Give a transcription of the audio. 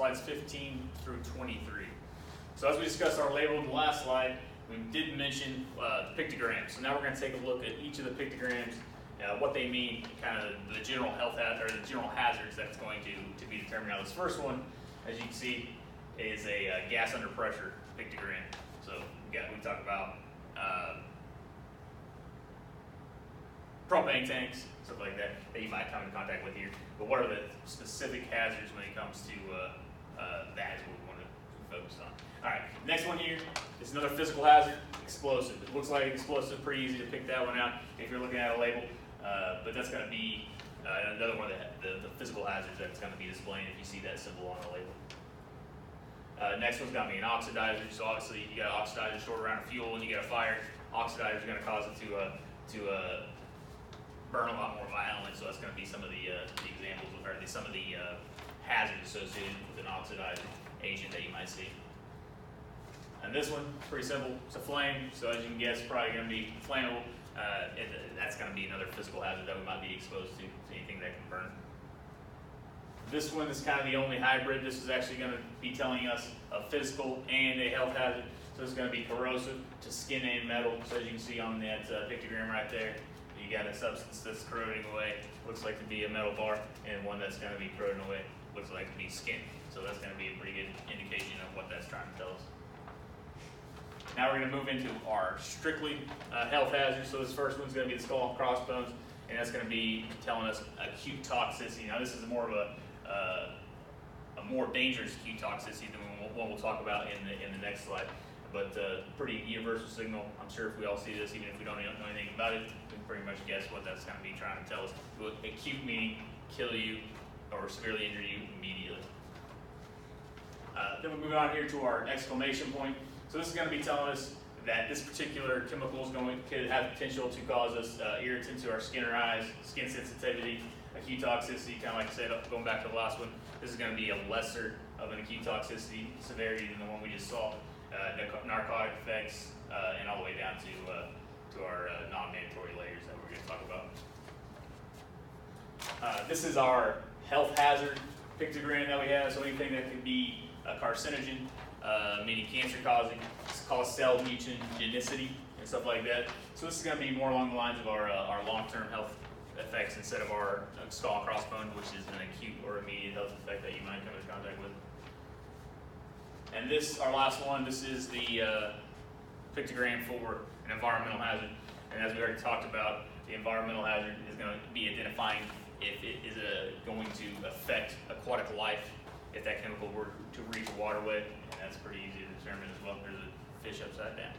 slides 15 through 23. So as we discussed our label in the last slide, we did mention pictograms. So now we're going to take a look at each of the pictograms, what they mean, kind of the general health or the general hazards that's going to be determined. Now this first one, as you can see, is a gas under pressure pictogram. So we talk about propane tanks, stuff like that you might come in contact with here. But what are the specific hazards when it comes to that is what we want to focus on. All right, next one here is another physical hazard, explosive. It looks like explosive, pretty easy to pick that one out if you're looking at a label. But that's going to be another one of the physical hazards that's going to be displayed if you see that symbol on the label. Next one's going to be an oxidizer. So obviously you got an oxidizer stored around a fuel and you get a fire. Oxidizer is going to cause it to burn a lot more violently. So that's going to be some of the examples of, or some of the hazards associated with an oxidizer agent that you might see. And this one, pretty simple. It's a flame, so as you can guess, probably going to be flammable. That's going to be another physical hazard that we might be exposed to anything that can burn. This one is kind of the only hybrid. This is actually going to be telling us a physical and a health hazard. So it's going to be corrosive to skin and metal. So as you can see on that pictogram right there, you got a substance that's corroding away, looks like to be a metal bar, and one that's going to be corroding away, looks like to be skin. So that's going to be a pretty good indication of what that's trying to tell us. Now we're going to move into our strictly health hazards. So this first one's going to be the skull and crossbones, and that's going to be telling us acute toxicity. Now this is more of a more dangerous acute toxicity than what we'll talk about in the next slide. But pretty universal signal. I'm sure if we all see this, even if we don't know anything about it, we can pretty much guess what that's going to be trying to tell us. Acute meaning kill you or severely injure you immediately. Then we move on here to our exclamation point. So this is going to be telling us that this particular chemical could have potential to cause us irritant to our skin or eyes, skin sensitivity, acute toxicity, kind of like I said, going back to the last one. This is going to be a lesser of an acute toxicity severity than the one we just saw. Narcotic effects, and all the way down to our non-mandatory layers that we're going to talk about. This is our health hazard pictogram that we have. So anything that could be a carcinogen, meaning cancer causing, it's called cell mutagenicity and stuff like that. So this is going to be more along the lines of our long-term health effects instead of our skull and crossbones, which is an acute or immediate health effect that you might come into contact with. And this, our last one, this is the pictogram for an environmental hazard. And as we already talked about, the environmental hazard is going to be identifying if it is going to affect aquatic life, if that chemical were to reach a waterway, and that's pretty easy to determine as well. There's a fish upside down.